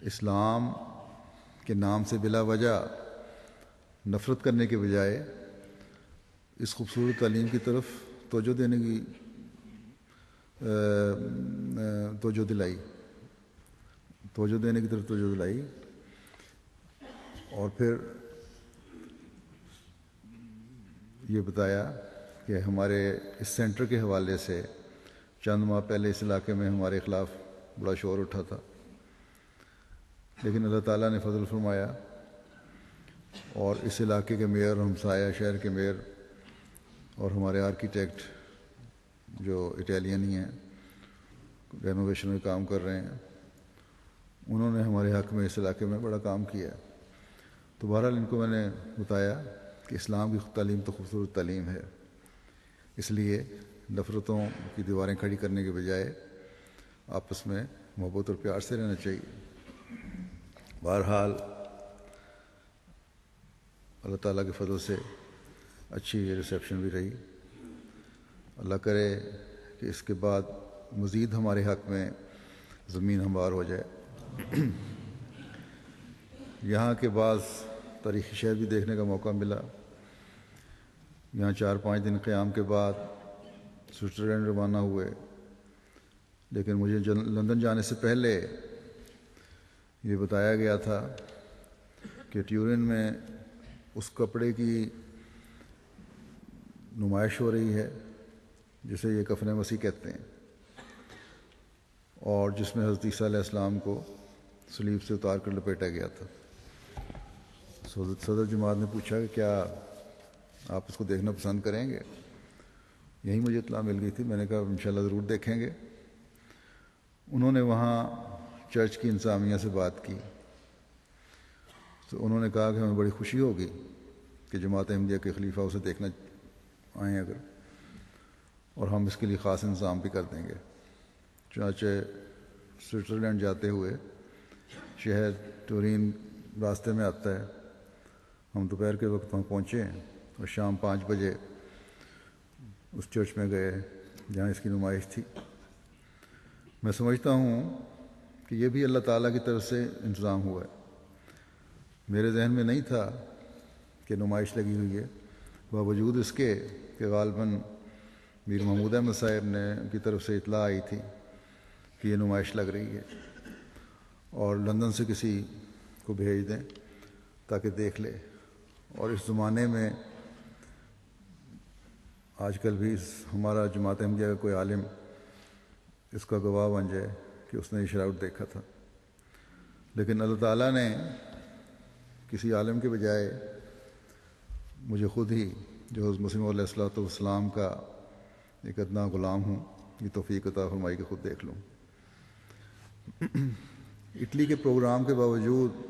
اسلام کے نام سے بلا وجہ نفرت کرنے کے بجائے اس خوبصورت تعلیم کی طرف توجہ دینے کی توجہ دینے کی طرف توجہ دلائی، اور پھر یہ بتایا کہ ہمارے اس سینٹر کے حوالے سے چند ماہ پہلے اس علاقے میں ہمارے خلاف بڑا شور اٹھا تھا، لیکن اللہ تعالیٰ نے فضل فرمایا اور اس علاقے کے میئر، ہمسایہ شہر کے میئر اور ہمارے آرکیٹیکٹ جو اٹالین ہی ہیں، رینوویشن میں کام کر رہے ہیں، انہوں نے ہمارے حق میں اس علاقے میں بڑا کام کیا ہے۔ تو بہرحال ان کو میں نے بتایا کہ اسلام کی تعلیم تو خوبصورت تعلیم ہے، اس لیے نفرتوں کی دیواریں کھڑی کرنے کے بجائے آپس میں محبت اور پیار سے رہنا چاہیے۔ بہرحال اللہ تعالیٰ کے فضل سے اچھی ریسیپشن بھی رہی۔ اللہ کرے کہ اس کے بعد مزید ہمارے حق میں زمین ہموار ہو جائے۔ یہاں کے بعض تاریخی شہر بھی دیکھنے کا موقع ملا۔ یہاں 4-5 دن قیام کے بعد سوئٹزرلینڈ روانہ ہوئے، لیکن مجھے لندن جانے سے پہلے یہ بتایا گیا تھا کہ ٹیورن میں اس کپڑے کی نمائش ہو رہی ہے جسے یہ کفن مسیح کہتے ہیں، اور جس میں حضرت عیسیٰ علیہ السلام کو صلیب سے اتار کر لپیٹا گیا تھا۔ صدر جماعت نے پوچھا کہ کیا آپ اس کو دیکھنا پسند کریں گے؟ یہی مجھے اطلاع مل گئی تھی، میں نے کہا انشاءاللہ ضرور دیکھیں گے۔ انہوں نے وہاں چرچ کی انتظامیہ سے بات کی تو انہوں نے کہا کہ ہمیں بڑی خوشی ہوگی کہ جماعت احمدیہ کے خلیفہ اسے دیکھنا آئیں اگر، اور ہم اس کے لیے خاص انتظام بھی کر دیں گے۔ چنانچہ سوئٹزرلینڈ جاتے ہوئے شہر ٹورین راستے میں آتا ہے، ہم دوپہر کے وقت وہاں پہنچے اور شام 5 بجے اس چرچ میں گئے جہاں اس کی نمائش تھی۔ میں سمجھتا ہوں کہ یہ بھی اللہ تعالیٰ کی طرف سے انتظام ہوا ہے۔ میرے ذہن میں نہیں تھا کہ نمائش لگی ہوئی ہے، باوجود اس کے کہ غالباً میر محمود احمد صاحب نے کی طرف سے اطلاع آئی تھی کہ یہ نمائش لگ رہی ہے اور لندن سے کسی کو بھیج دیں تاکہ دیکھ لے۔ اور اس زمانے میں آج کل بھی ہمارا جماعت احمدیہ کا کوئی عالم اس کا گواہ بن جائے کہ اس نے یہ شراؤٹ دیکھا تھا، لیکن اللہ تعالیٰ نے کسی عالم کے بجائے مجھے خود ہی جو حضرت مسیح علیہ الصلوۃ والسلام کا ایک ادنا غلام ہوں یہ توفیق عطا فرمائی کہ خود دیکھ لوں۔ اٹلی کے پروگرام کے باوجود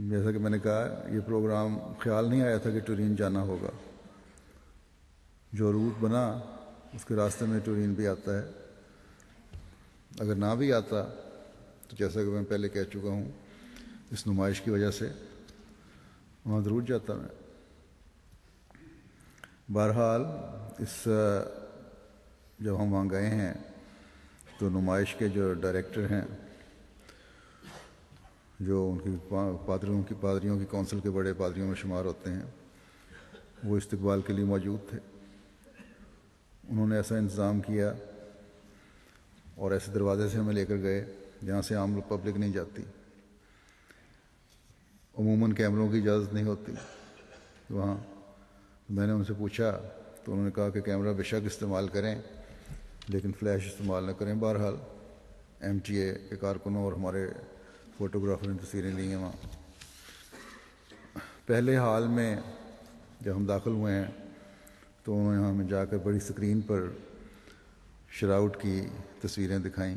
جیسا کہ میں نے کہا یہ پروگرام خیال نہیں آیا تھا کہ ٹورین جانا ہوگا۔ جو روٹ بنا اس کے راستے میں ٹورین بھی آتا ہے، اگر نہ بھی آتا تو جیسا کہ میں پہلے کہہ چکا ہوں اس نمائش کی وجہ سے وہاں ضرور جاتا میں۔ بہرحال جب ہم وہاں گئے ہیں تو نمائش کے جو ڈائریکٹر ہیں، جو ان کی پادریوں کی کونسل کے بڑے پادریوں میں شمار ہوتے ہیں، وہ استقبال کے لیے موجود تھے۔ انہوں نے ایسا انتظام کیا اور ایسے دروازے سے ہمیں لے کر گئے جہاں سے عام پبلک نہیں جاتی، عموماً کیمروں کی اجازت نہیں ہوتی وہاں۔ میں نے ان سے پوچھا تو انہوں نے کہا کہ کیمرہ بے شک استعمال کریں لیکن فلیش استعمال نہ کریں۔ بہرحال ایم ٹی اے کے کارکنوں اور ہمارے فوٹوگرافر نے تصویریں لی ہیں وہاں۔ پہلے حال میں جب ہم داخل ہوئے ہیں تو انہوں نے ہمیں جا کر بڑی اسکرین پر شراؤٹ کی تصویریں دکھائیں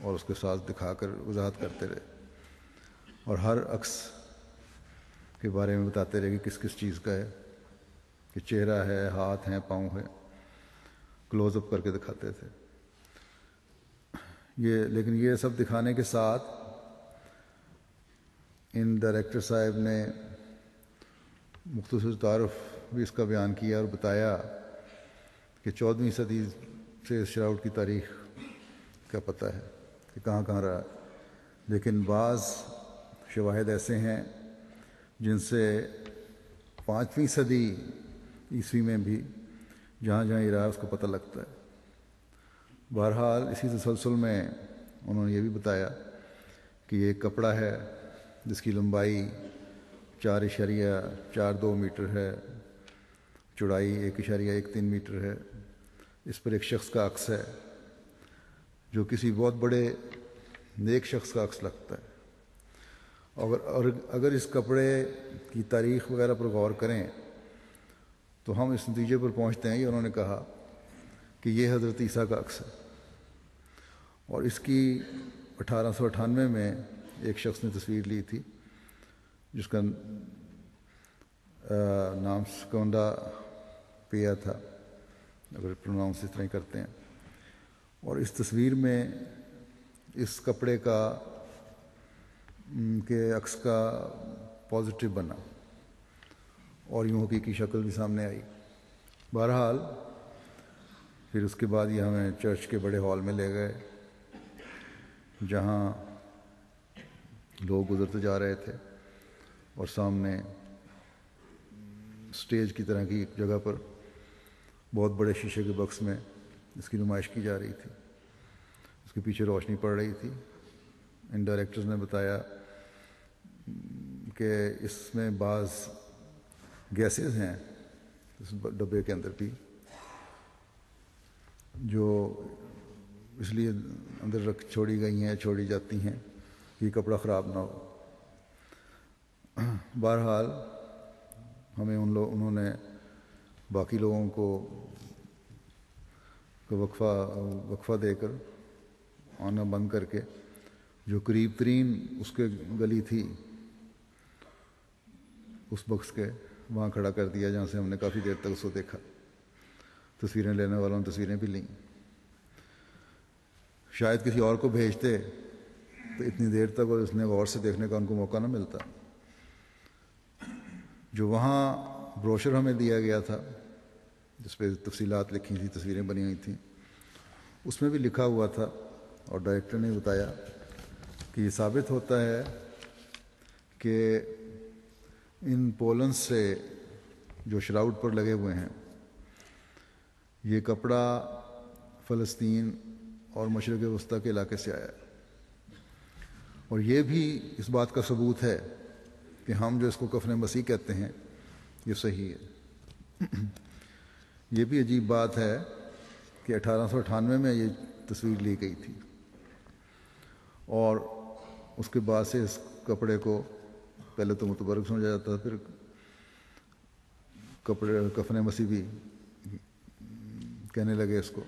اور اس کے ساتھ دکھا کر وضاحت کرتے رہے اور ہر عکس کے بارے میں بتاتے رہے کہ کس کس چیز کا ہے، کہ چہرہ ہے، ہاتھ ہیں، پاؤں ہے، کلوز اپ کر کے دکھاتے تھے۔ لیکن یہ سب دکھانے کے ساتھ ان ڈائریکٹر صاحب نے مختصر تعارف بھی اس کا بیان کیا اور بتایا کہ 14ویں صدی سے شراؤٹ کی تاریخ کا پتہ ہے کہ کہاں کہاں رہا، لیکن بعض شواہد ایسے ہیں جن سے 5ویں صدی عیسوی میں بھی جہاں جہاں یہ رہا اس کو پتہ لگتا ہے۔ بہرحال اسی تسلسل میں انہوں نے یہ بھی بتایا کہ یہ ایک کپڑا ہے جس کی لمبائی 4.42 میٹر ہے، چوڑائی 1.13 میٹر ہے۔ اس پر ایک شخص کا عکس ہے جو کسی بہت بڑے نیک شخص کا عکس لگتا ہے۔ اگر اس کپڑے کی تاریخ وغیرہ پر غور کریں تو ہم اس نتیجے پر پہنچتے ہیں، یہ انہوں نے کہا کہ یہ حضرت عیسیٰ کا عکس ہے، اور اس کی 1898 میں ایک شخص نے تصویر لی تھی جس کا نام سکونڈا پیا تھا، اگر پروناؤنس اس طرح ہی کرتے ہیں، اور اس تصویر میں اس کپڑے کا کے عکس کا پازیٹیو بنا اور یوں حقیقی شکل بھی سامنے آئی۔ بہرحال پھر اس کے بعد یہ ہمیں چرچ کے بڑے ہال میں لے گئے جہاں لوگ گزرتے جا رہے تھے، اور سامنے اسٹیج کی طرح کی ایک جگہ پر بہت بڑے شیشے کے باکس میں اس کی نمائش کی جا رہی تھی، اس کے پیچھے روشنی پڑ رہی تھی۔ ان ڈائریکٹرز نے بتایا کہ اس میں بعض گیسز ہیں اس ڈبے کے اندر بھی جو اس لیے اندر چھوڑی گئی ہیں، چھوڑی جاتی ہیں کہ یہ کپڑا خراب نہ ہو۔ بہرحال ہمیں انہوں نے باقی لوگوں کو وقفہ دے کر آنا بند کر کے جو قریب ترین اس کے گلی تھی اس بکس کے وہاں کھڑا کر دیا، جہاں سے ہم نے کافی دیر تک اس کو دیکھا۔ تصویریں لینے والوں نے تصویریں بھی لیں۔ شاید کسی اور کو بھیجتے تو اتنی دیر تک اور اس نے غور سے دیکھنے کا ان کو موقع نہ ملتا۔ جو وہاں بروشر ہمیں دیا گیا تھا جس پہ تفصیلات لکھی تھیں، تصویریں بنی ہوئی تھیں، اس میں بھی لکھا ہوا تھا اور ڈائریکٹر نے بتایا کہ یہ ثابت ہوتا ہے کہ ان پولنس سے جو شراؤٹ پر لگے ہوئے ہیں یہ کپڑا فلسطین اور مشرق وسطیٰ کے علاقے سے آیا ہے، اور یہ بھی اس بات کا ثبوت ہے کہ ہم جو اس کو کفن مسیح کہتے ہیں یہ صحیح ہے۔ یہ بھی عجیب بات ہے کہ 1898 میں یہ تصویر لی گئی تھی اور اس کے بعد سے اس کپڑے کو پہلے تو متبرک سمجھا جاتا تھا، پھر کفن مسیح بھی کہنے لگے اس کو۔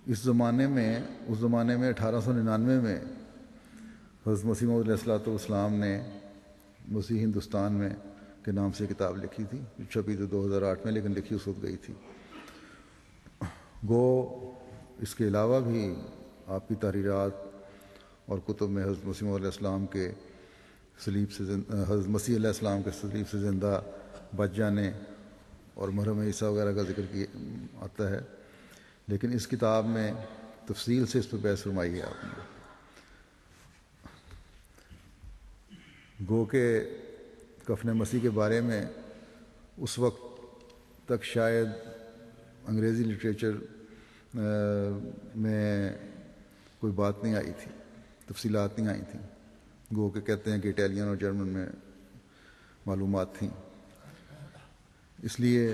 اس زمانے میں 1899 میں حضرت مسیح موعود علیہ السلام نے مسیح ہندوستان میں کے نام سے کتاب لکھی تھی، چھپی تو 2008 میں، لیکن لکھی اس وقت گئی تھی۔ گو اس کے علاوہ بھی آپ کی تحریرات اور کتب میں حضرت مسیح موعود علیہ السلام کے صلیب سے حضرت مسیح علیہ السلام کے صلیب سے زندہ بچ جانے اور مرحوم عیسیٰ وغیرہ کا ذکر آتا ہے، لیکن اس کتاب میں تفصیل سے اس پہ بحث فرمائی ہے آپ نے۔ گو کہ کفن مسیح کے بارے میں اس وقت تک شاید انگریزی لٹریچر میں کوئی بات نہیں آئی تھی، تفصیلات نہیں آئی تھیں۔ گو کہ کہتے ہیں کہ اٹیلین اور جرمن میں معلومات تھیں، اس لیے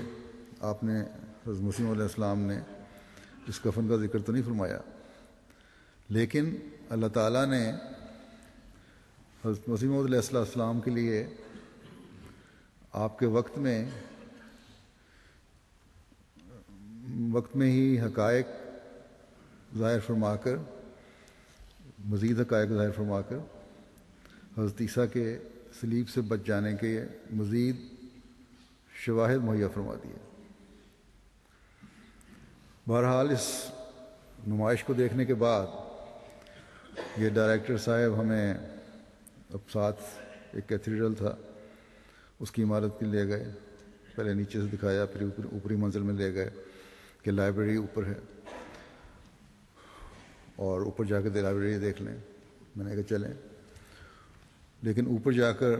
آپ نے حضرت مسیح علیہ السلام نے اس کفن کا ذکر تو نہیں فرمایا، لیکن اللہ تعالیٰ نے حضرت مسیح موعود علیہ السلام کے لیے آپ کے وقت میں ہی حقائق ظاہر فرما کر، مزید حقائق ظاہر فرما کر حضرت عیسیٰ کے صلیب سے بچ جانے کے مزید شواہد مہیا فرما دیے۔ بہرحال اس نمائش کو دیکھنے کے بعد یہ ڈائریکٹر صاحب ہمیں اب ساتھ ایک کیتھیڈرل تھا اس کی عمارت کے لے گئے. پہلے نیچے سے دکھایا, پھر اوپری منزل میں لے گئے کہ لائبریری اوپر ہے اور اوپر جا کے لائبریری دیکھ لیں. میں نے کہا چلیں. لیکن اوپر جا کر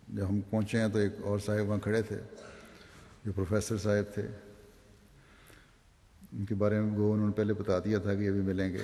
جب ہم پہنچے ہیں تو ایک اور صاحب وہاں کھڑے تھے جو پروفیسر صاحب تھے. ان کے بارے میں وہ انہوں نے پہلے بتا دیا تھا کہ ابھی ملیں گے.